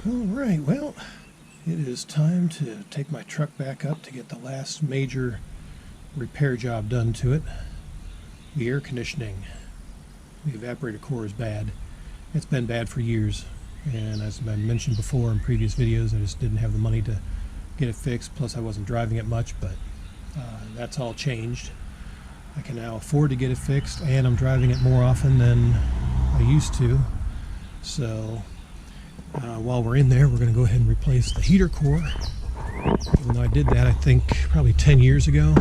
Alright, well, it is time to take my truck back up to get the last major repair job done to it. The air conditioning. The evaporator core is bad. It's been bad for years, and as I mentioned before in previous videos, I just didn't have the money to get it fixed, plus I wasn't driving it much, but that's all changed. I can now afford to get it fixed, and I'm driving it more often than I used to. So while we're in there, we're going to go ahead and replace the heater core. Even though I did that, I think, probably 10 years ago.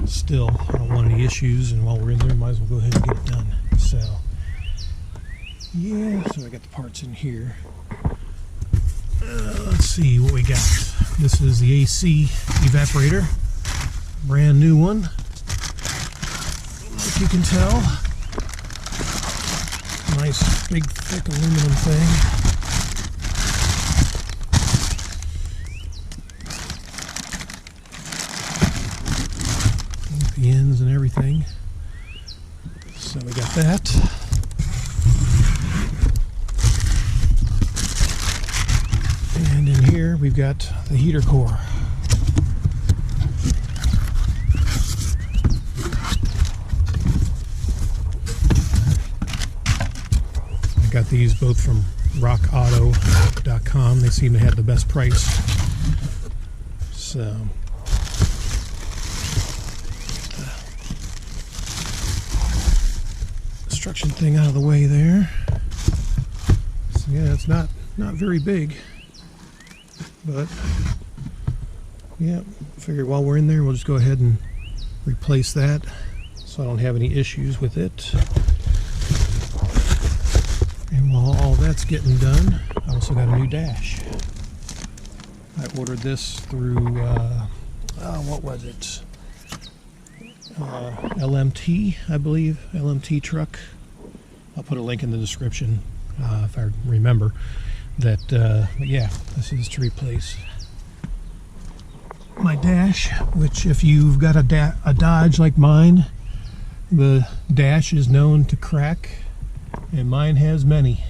Still, I don't want any issues, and while we're in there, might as well go ahead and get it done. So, yeah, so I got the parts in here. Let's see what we got. This is the AC Evaporator. Brand new one. Like you can tell. Nice, big, thick aluminum thing. The ends and everything. So we got that. And in here we've got the heater core. I got these both from rockauto.com. They seem to have the best price. So construction thing out of the way there. So yeah, it's not very big, but yeah, I figured while we're in there, we'll just go ahead and replace that so I don't have any issues with it. And while all that's getting done, I also got a new dash. I ordered this through what was it? LMT, I believe. LMT truck. I'll put a link in the description if I remember that. But yeah, this is to replace my dash, which if you've got a Dodge like mine, the dash is known to crack, and mine has many,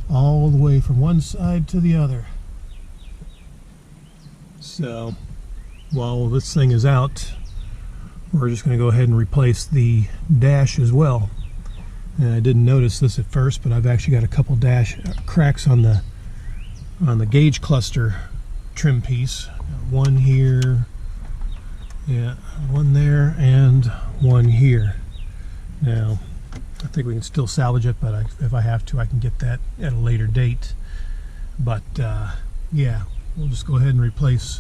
all the way from one side to the other. So while this thing is out, we're just going to go ahead and replace the dash as well. And I didn't notice this at first, but I've actually got a couple dash cracks on the gauge cluster trim piece. One here, yeah, one there, and one here. Now, I think we can still salvage it, but if I have to, I can get that at a later date. But yeah, we'll just go ahead and replace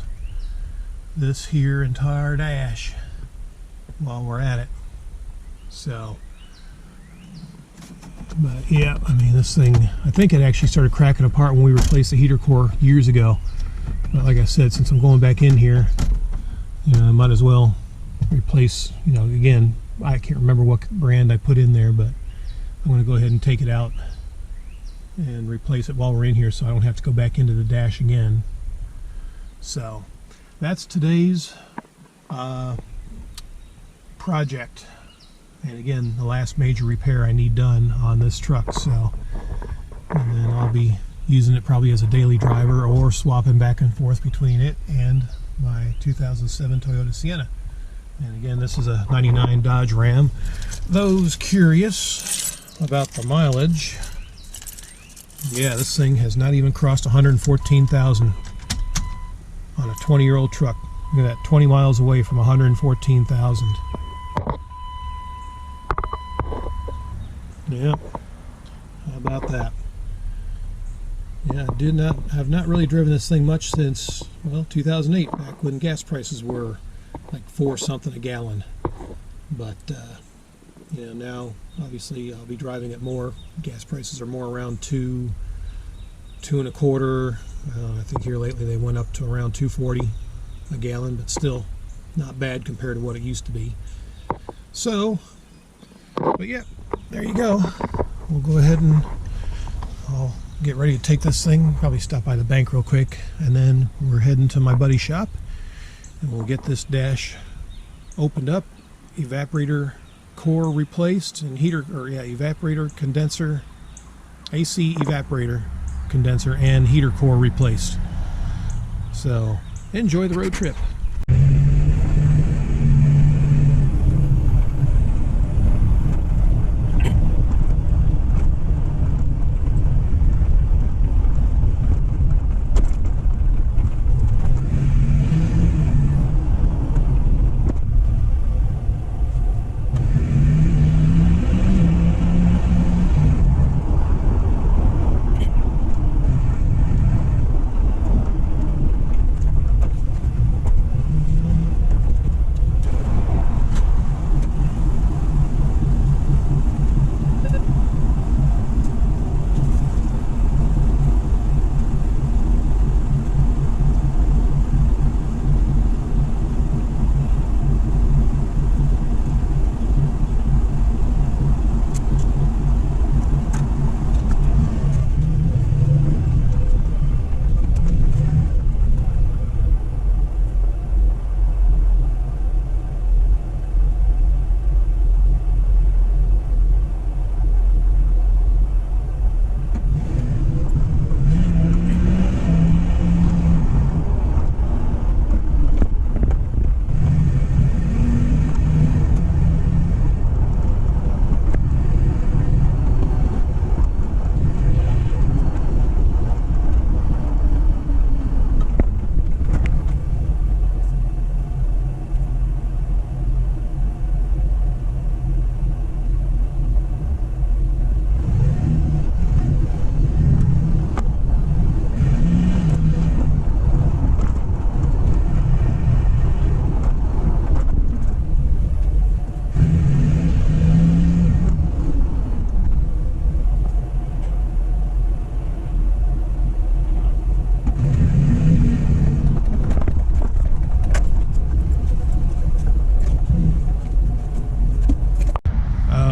this here entire dash while we're at it. So, but yeah, I mean, this thing, I think it actually started cracking apart when we replaced the heater core years ago. But like I said, since I'm going back in here, you know, I might as well replace, you know, again, I can't remember what brand I put in there, but I'm going to go ahead and take it out and replace it while we're in here so I don't have to go back into the dash again. So that's today's project, and again, the last major repair I need done on this truck. So, and then I'll be using it probably as a daily driver or swapping back and forth between it and my 2007 Toyota Sienna. And again, this is a 99 Dodge Ram. Those curious about the mileage, yeah, this thing has not even crossed 114,000 on a 20-year-old truck. Look at that, 20 miles away from 114,000. Yeah, how about that? Yeah, I have not really driven this thing much since, well, 2008, back when gas prices were like 4 something a gallon. But you know, now obviously I'll be driving it more. Gas prices are more around two and a quarter. I think here lately they went up to around $2.40 a gallon, but still not bad compared to what it used to be. So, but yeah, there you go. We'll go ahead and I'll get ready to take this thing, probably stop by the bank real quick, and then we're heading to my buddy's shop and we'll get this dash opened up, evaporator core replaced, and evaporator condenser, AC evaporator condenser and heater core replaced. So enjoy the road trip.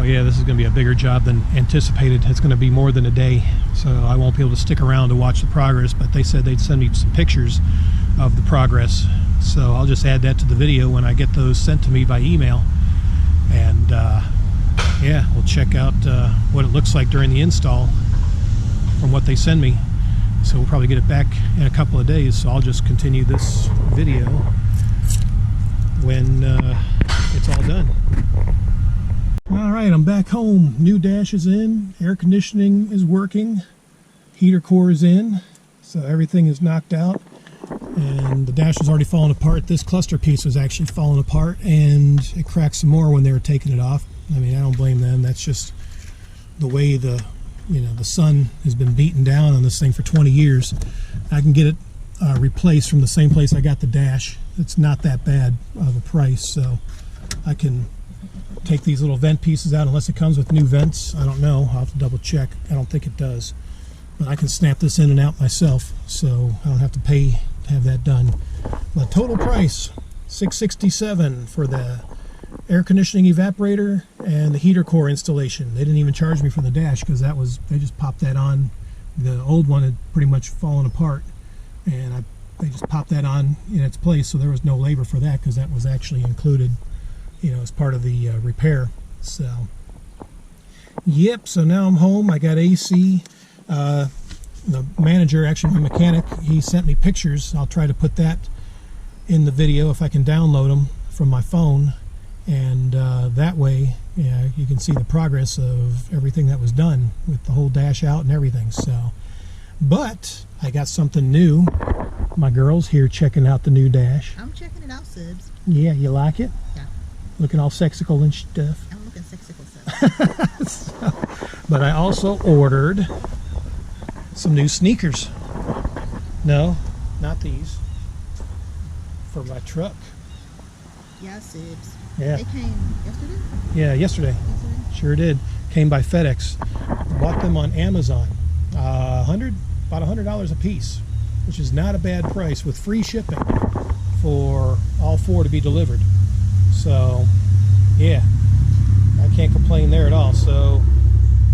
Yeah, this is going to be a bigger job than anticipated. It's going to be more than a day, so I won't be able to stick around to watch the progress, but they said they'd send me some pictures of the progress, so I'll just add that to the video when I get those sent to me by email. And yeah, we'll check out what it looks like during the install from what they send me. So we'll probably get it back in a couple of days, so I'll just continue this video when it's all done. Alright, I'm back home. New dash is in, air conditioning is working, heater core is in, so everything is knocked out, and the dash is already falling apart. This cluster piece was actually falling apart, and it cracked some more when they were taking it off. I mean, I don't blame them. That's just the way the sun has been beaten down on this thing for 20 years. I can get it replaced from the same place I got the dash. It's not that bad of a price, so I can take these little vent pieces out, unless it comes with new vents. I don't know. I'll have to double check. I don't think it does. But I can snap this in and out myself, so I don't have to pay to have that done. But total price, $667 for the air conditioning evaporator and the heater core installation. They didn't even charge me for the dash because they just popped that on. The old one had pretty much fallen apart, and they just popped that on in its place, so there was no labor for that because that was actually included, as part of the repair. So yep, so now I'm home. I got AC. The manager, actually my mechanic, he sent me pictures. I'll try to put that in the video if I can download them from my phone, and that way you can see the progress of everything that was done with the whole dash out and everything. So, but I got something new. My girl's here checking out the new dash. I'm checking it out, Sibs. Yeah, you like it? Yeah. Looking all sexical and stuff. I'm looking sexical stuff. But I also ordered some new sneakers. No, not these. For my truck. Yeah, Sibs. Yeah. They came yesterday? Yeah, yesterday. Sure did. Came by FedEx. Bought them on Amazon. About $100 a piece, which is not a bad price, with free shipping for all four to be delivered. So yeah, I can't complain there at all. So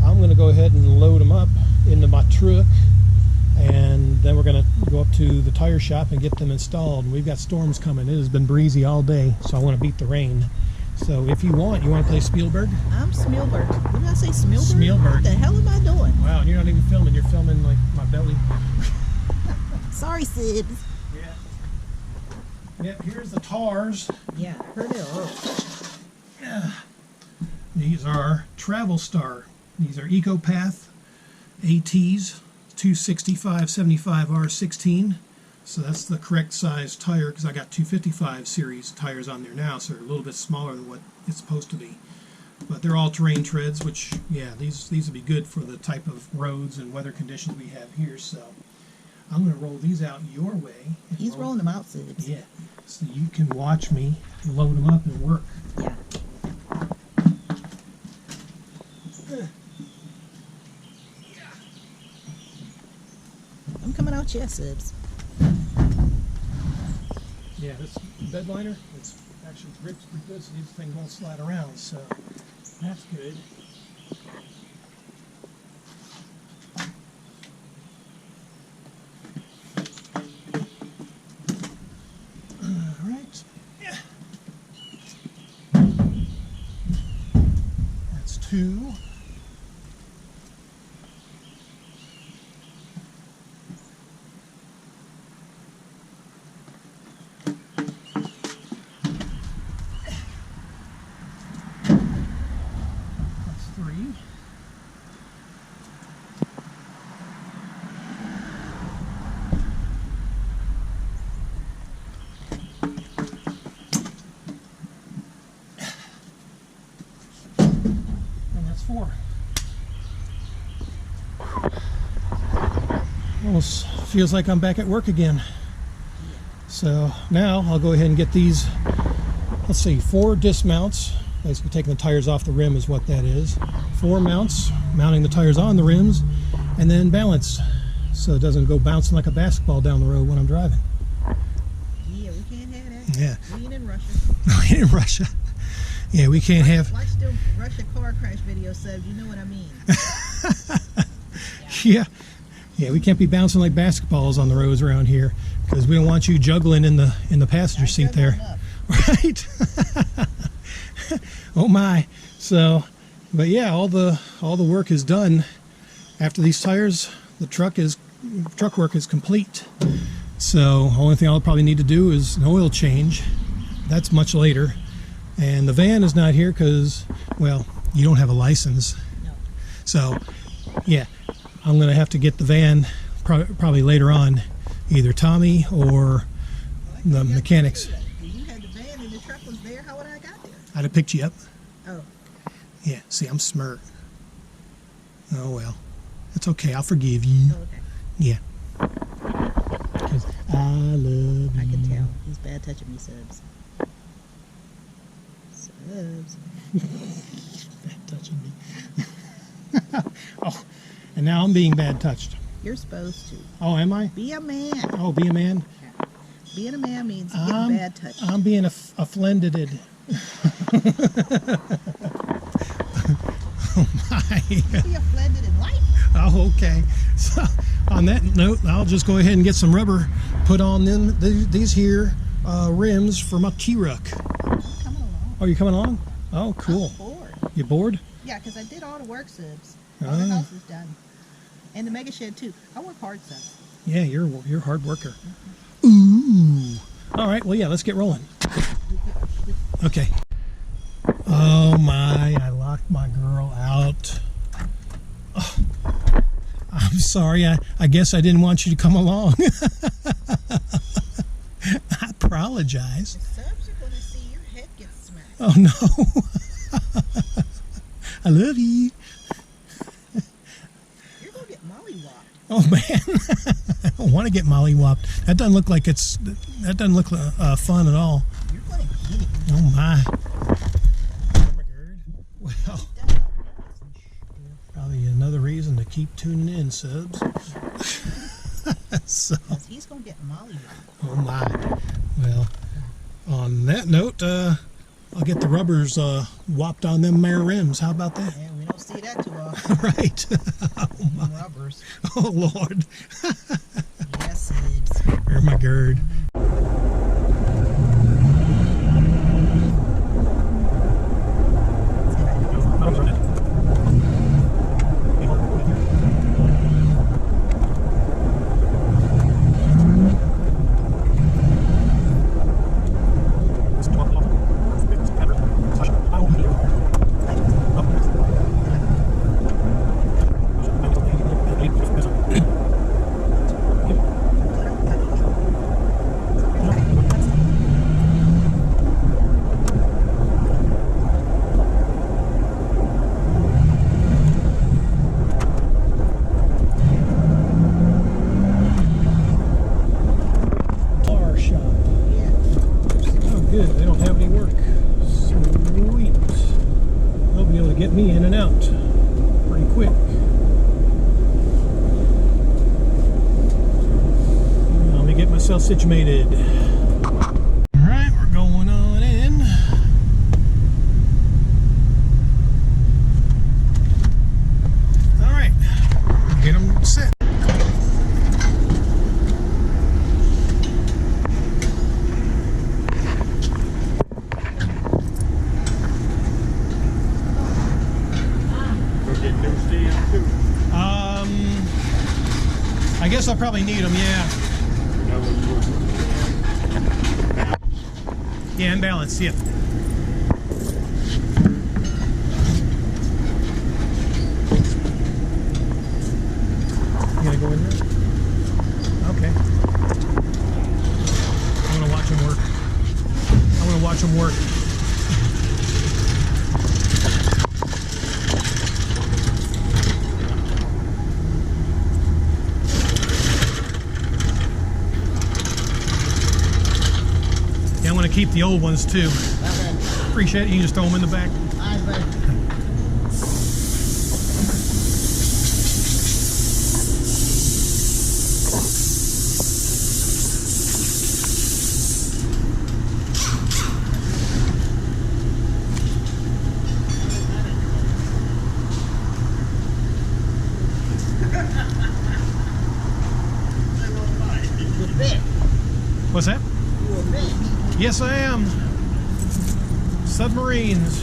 I'm going to go ahead and load them up into my truck, and then we're going to go up to the tire shop and get them installed. And we've got storms coming. It has been breezy all day, so I want to beat the rain. So if you want to play Spielberg? I'm Spielberg. What did I say, Spielberg? Spielberg. What the hell am I doing? Wow, and you're not even filming. You're filming like my belly. story, Sibs. Yeah. Yep, here's the tars. Yeah, heard it all. Yeah. These are Travel Star. These are EcoPath ATs 265/75R16. So that's the correct size tire because I got 255 series tires on there now, so they're a little bit smaller than what it's supposed to be. But they're all-terrain treads, which, yeah, these would be good for the type of roads and weather conditions we have here. So I'm going to roll these out your way. He's rolling them out, Sibs. Yeah, so you can watch me load them up and work. Yeah. I'm coming out, yes, Sibs. Yeah, this bed liner, it's actually grips pretty good, so these things won't slide around, so that's good. Alright, yeah. That's 2. That's 3. And that's 4. Almost feels like I'm back at work again. So now I'll go ahead and get these, let's see, 4 dismounts. Basically taking the tires off the rim is what that is. 4 mounts, mounting the tires on the rims, and then balance so it doesn't go bouncing like a basketball down the road when I'm driving. Yeah, we can't have that. Yeah. We ain't in Russia. In Russia. Yeah, we can't have. Watch the Russia car crash video, Sibs. You know what I mean. Yeah. Yeah, we can't be bouncing like basketballs on the roads around here because we don't want you juggling in the passenger seat there. Right? Oh my. So, but yeah, all the work is done. After these tires, the truck work is complete. So, only thing I'll probably need to do is an oil change. That's much later. And the van is not here because, well, you don't have a license. No. So, yeah, I'm going to have to get the van probably later on, either Tommy or the mechanics. You had the van and the truck was there. How would I got there? I'd have picked you up. Oh. Yeah, see, I'm smart. Oh, well. It's okay. I'll forgive you. Okay. Yeah. 'Cause I love you. I can tell. He's bad touching me, Sibs. Sibs. Bad touching me. Oh, and now I'm being bad touched. You're supposed to. Oh, am I? Be a man. Oh, be a man? Being a man means getting bad touch. I'm being offended. Oh, my. Be offended in life. Oh, okay. So, on that note, I'll just go ahead and get some rubber put on these here rims for my T-Ruck. I'm coming along. Oh, you coming along? Oh, cool. I'm bored. You bored? Yeah, because I did all the work, Sibs. All the house is done. And the mega shed, too. I work hard, Sibs. Yeah, you're a hard worker. Ooh. All right, well, yeah, let's get rolling. Okay. Oh, my, I locked my girl out. Oh, I'm sorry. I guess I didn't want you to come along. I apologize. The Subs are going to see your head get smacked. Oh, no. I love you. You're going to get mollywopped. Oh, man. I don't want to get mollywopped. That doesn't look like that doesn't look fun at all. You're going to get it. Oh, my. Well, probably another reason to keep tuning in, Subs. So, Because he's going to get mollywopped. oh my. Well, on that note, I'll get the rubbers whopped on them mare rims. How about that? Yeah, we don't see that too often. Right. Oh, my. Rubbers. Oh, Lord. Yes, Sibs. Where's my gird? myself situated. All right, we're going on in. All right, get them set. I guess I'll probably need them, yeah. Yeah, and balance, yeah. You gonna go in there? Okay. I'm gonna watch them work. I'm gonna watch them work. I'm going to keep the old ones too. Appreciate it. You can just throw them in the back. What's that? Yes, I am. Submarines.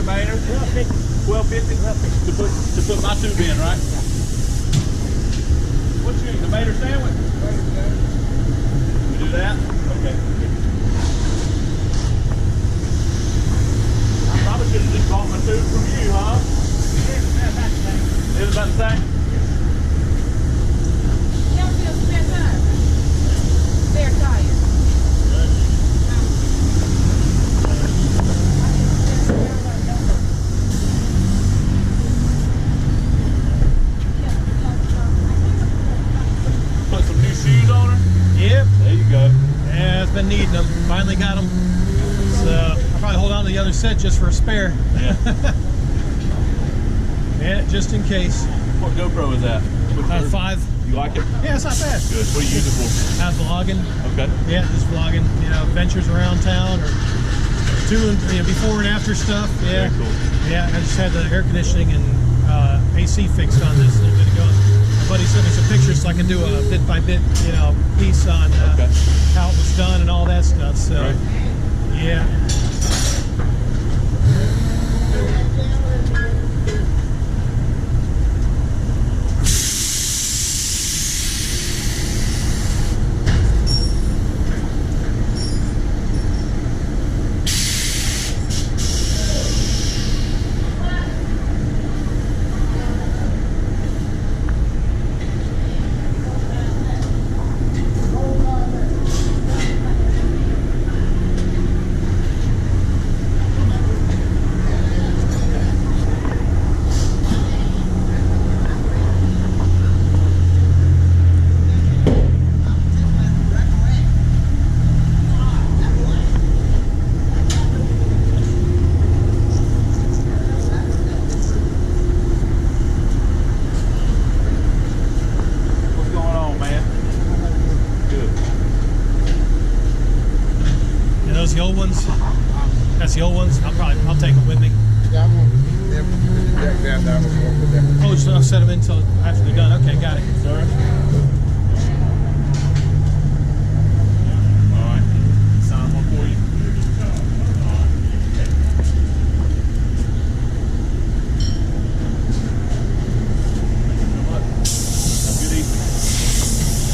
estimator? 1250. 1250 to put my tube in, right? What you eat? Tomato sandwich? We do that? Okay. I probably should have just bought my tube from you, huh? It was about the same. They're tired. Put some new shoes on her. Yep. There you go. Yeah, it's been needing them. Finally got them. So I'll probably hold on to the other set just for a spare. Yeah. Yeah, just in case. What GoPro is that? 5. You like it? Yeah, it's not bad. Good. What do you use it for? Out vlogging. Okay. Yeah, just vlogging, you know, adventures around town or before and after stuff. Yeah. Very cool. Yeah, I just had the air conditioning and AC fixed on this a little bit ago. My buddy sent me some pictures so I can do a bit by bit, you know, piece on Okay. how it was done and all that stuff. So, Right. yeah. What's going on, man? Good. And those the old ones? That's the old ones? I'll take them with me. Oh, just I'll set them in until after they're done. Okay, got it. Sir? All right. Sign one for you. All right. Have a good evening.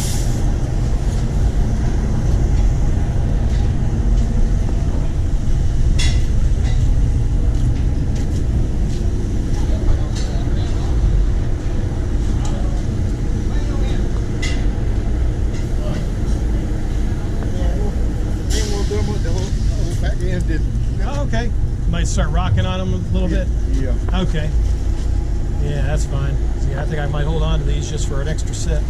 Oh, okay. Might start rocking on them a little bit. Yeah. Okay. Yeah, that's fine. See, I think I might hold on to these just for an extra set.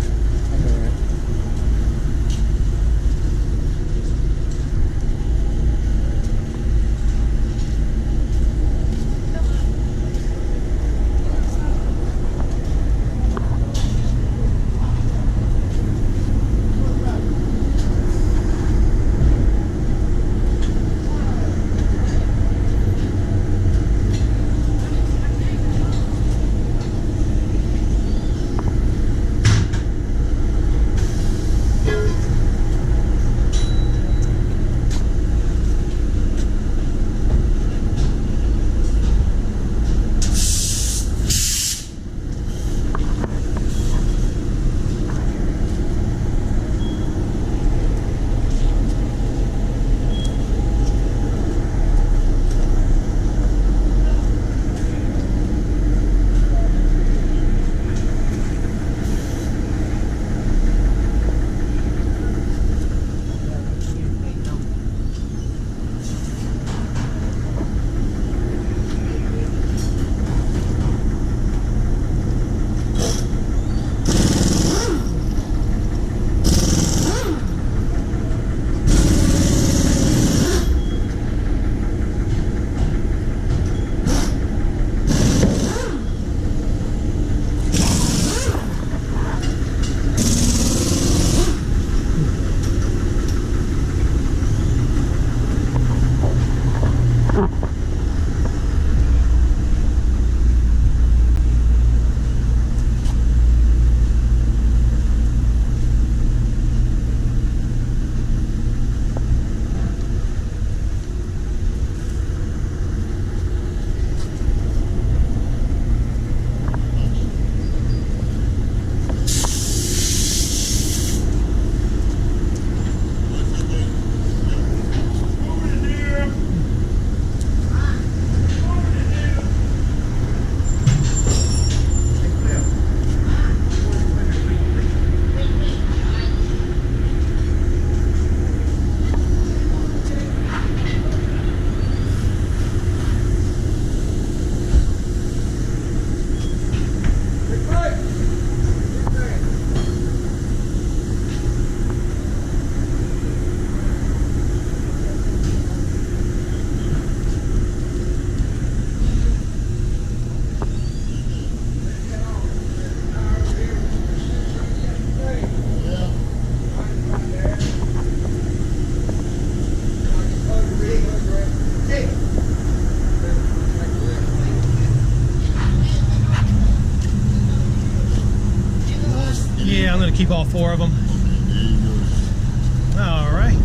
keep all 4 of them. All right.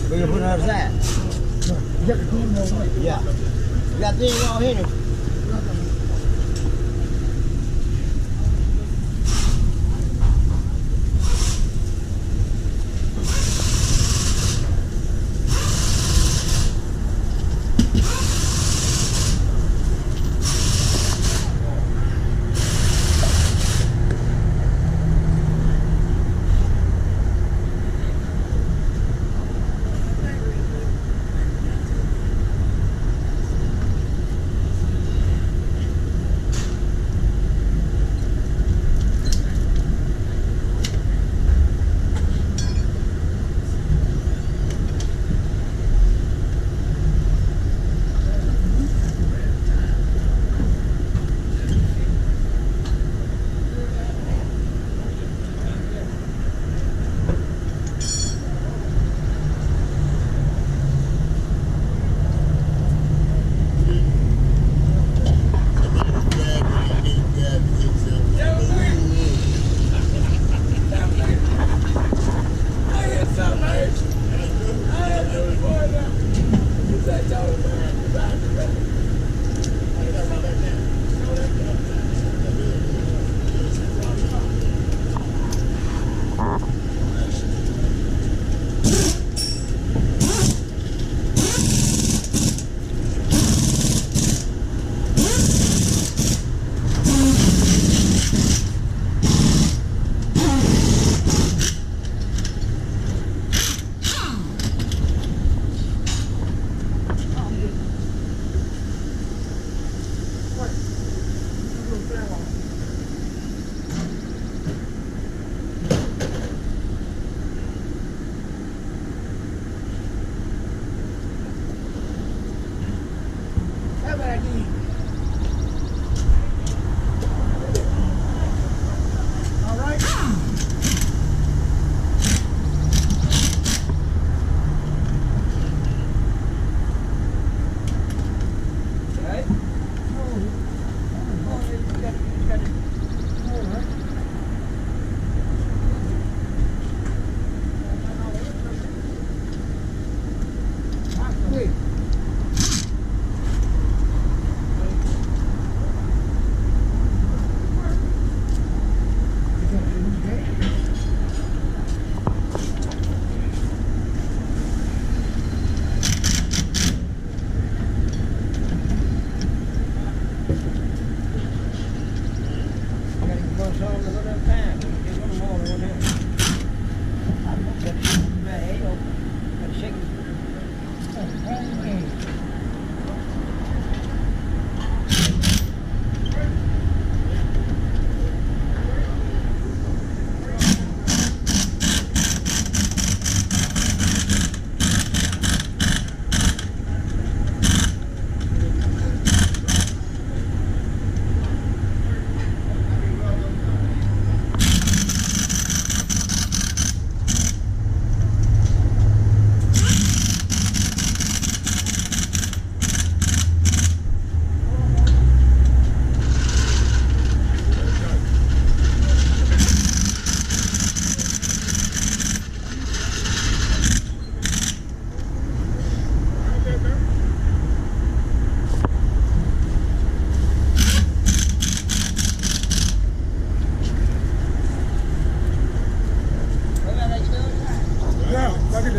Where you put her that? Yeah. You got things on here.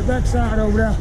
the back side over there.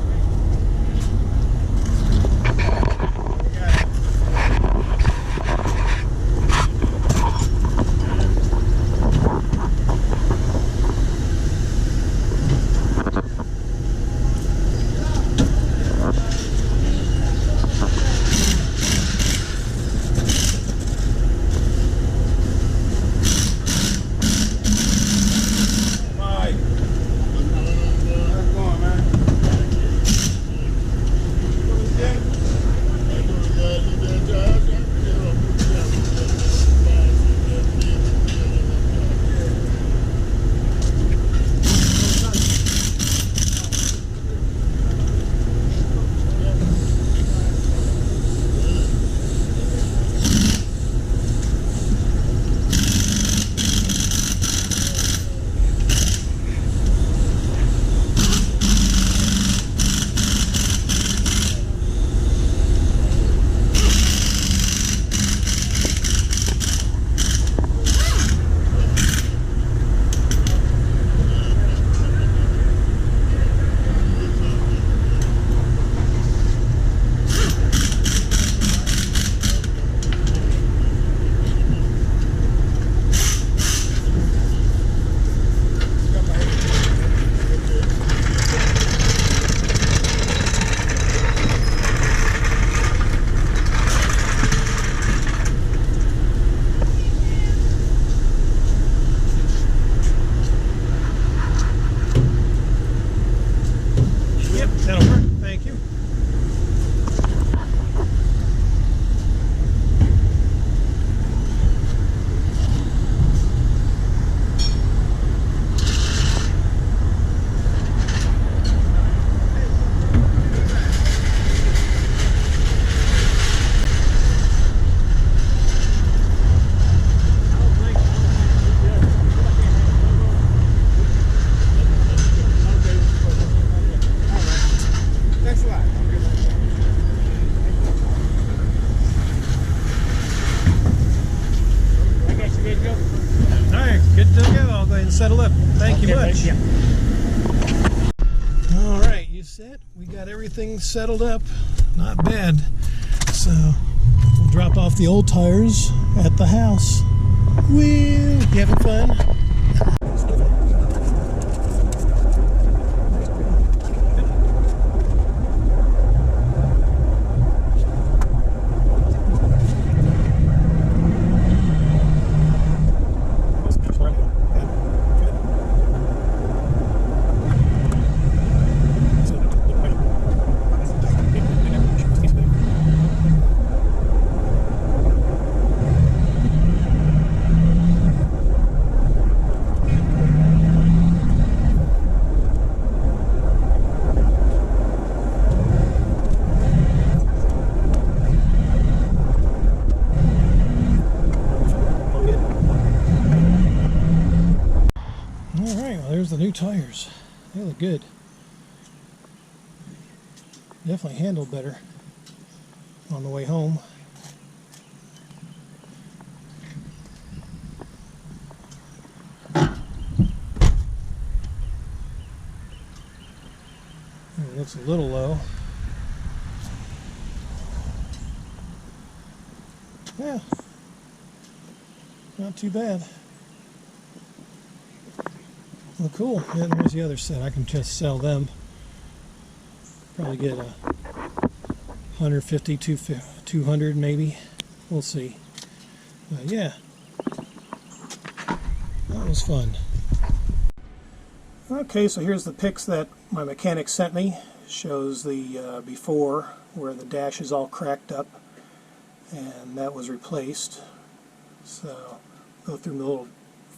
Settle up. Thank you much. Yeah. All right, you set? We got everything settled up. Not bad. So we'll drop off the old tires at the house. Well, you having fun? There's the new tires. They look good. Definitely handled better on the way home. It looks a little low. Yeah, not too bad. Well, cool. And there's the other set. I can just sell them. Probably get a 150, 200 maybe. We'll see. But yeah, that was fun. Okay, so here's the pics that my mechanic sent me. Shows the before where the dash is all cracked up, and that was replaced. So go through the little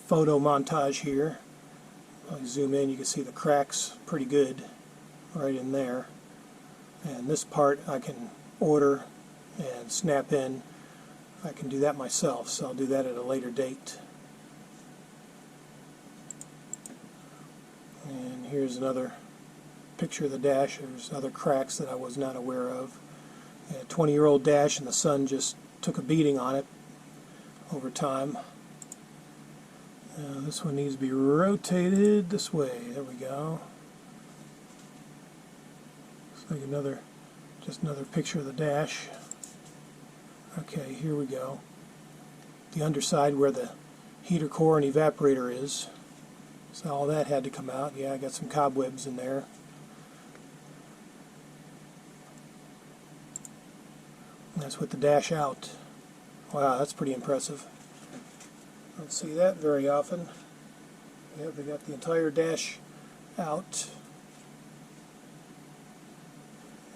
photo montage here. I'll zoom in, you can see the cracks pretty good right in there. And this part I can order and snap in. I can do that myself, so I'll do that at a later date. And here's another picture of the dash. There's other cracks that I was not aware of. A 20-year-old dash, and the sun just took a beating on it over time. This one needs to be rotated this way. There we go. Like just another picture of the dash. Okay, here we go. The underside where the heater core and evaporator is. So all that had to come out. Yeah, I got some cobwebs in there. And that's with the dash out. Wow, that's pretty impressive. Don't see that very often. Yeah, they got the entire dash out.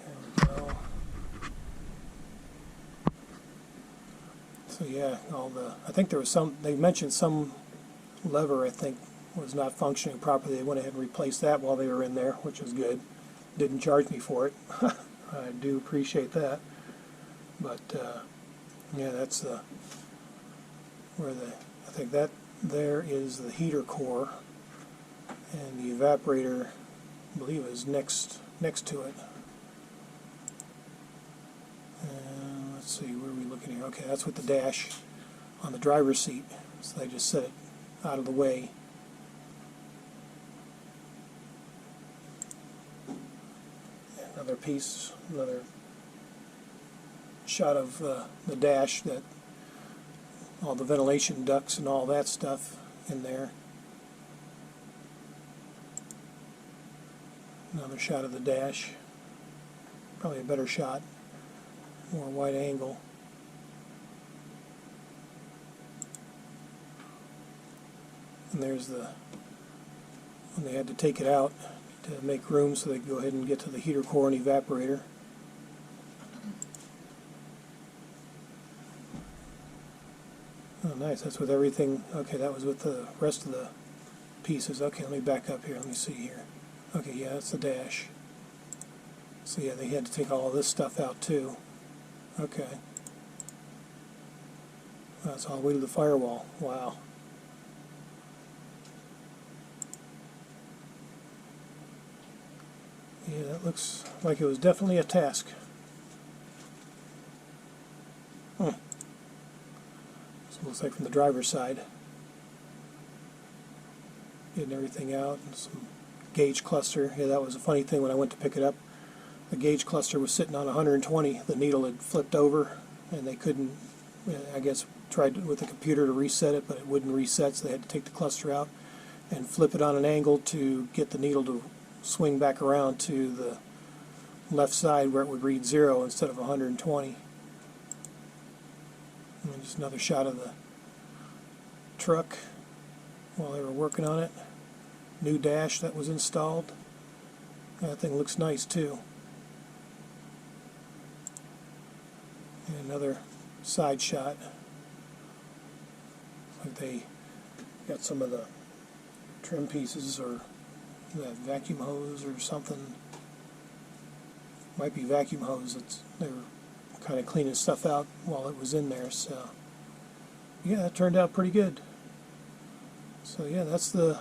There we go. So yeah, I think there was they mentioned some lever, I think, was not functioning properly. They went ahead and replaced that while they were in there, which was good. Didn't charge me for it. I do appreciate that. But yeah, that's where I think that there is the heater core, and the evaporator, I believe, is next to it. And let's see, where are we looking here? Okay, that's with the dash on the driver's seat. So they just set it out of the way. Another piece, another shot of the dash, that all the ventilation ducts and all that stuff in there. Another shot of the dash, probably a better shot, more wide angle. And there's when they had to take it out to make room so they could go ahead and get to the heater core and evaporator. Oh, nice. That's with everything. Okay, that was with the rest of the pieces. Okay, let me back up here. Let me see here. Okay, yeah, that's the dash. So yeah, they had to take all this stuff out too. Okay. That's all the way to the firewall. Wow. Yeah, that looks like it was definitely a task. So it looks like from the driver's side. Getting everything out, and some gauge cluster. Yeah, that was a funny thing when I went to pick it up. The gauge cluster was sitting on 120. The needle had flipped over, and they couldn't, I guess, tried with the computer to reset it, but it wouldn't reset, so they had to take the cluster out and flip it on an angle to get the needle to swing back around to the left side where it would read 0 instead of 120. And just another shot of the truck while they were working on it. New dash that was installed. That thing looks nice too. And another side shot. Like they got some of the trim pieces or that vacuum hose or something. Might be vacuum hose. They were kind of cleaning stuff out while it was in there. So yeah, it turned out pretty good. So yeah, that's the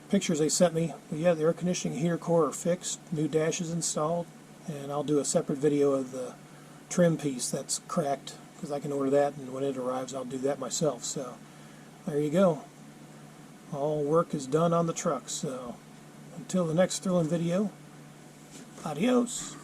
pictures they sent me. But yeah, the air conditioning heater core are fixed, new dash is installed, and I'll do a separate video of the trim piece that's cracked, because I can order that, and when it arrives I'll do that myself. So there you go. All work is done on the truck. So until the next thrilling video, adios.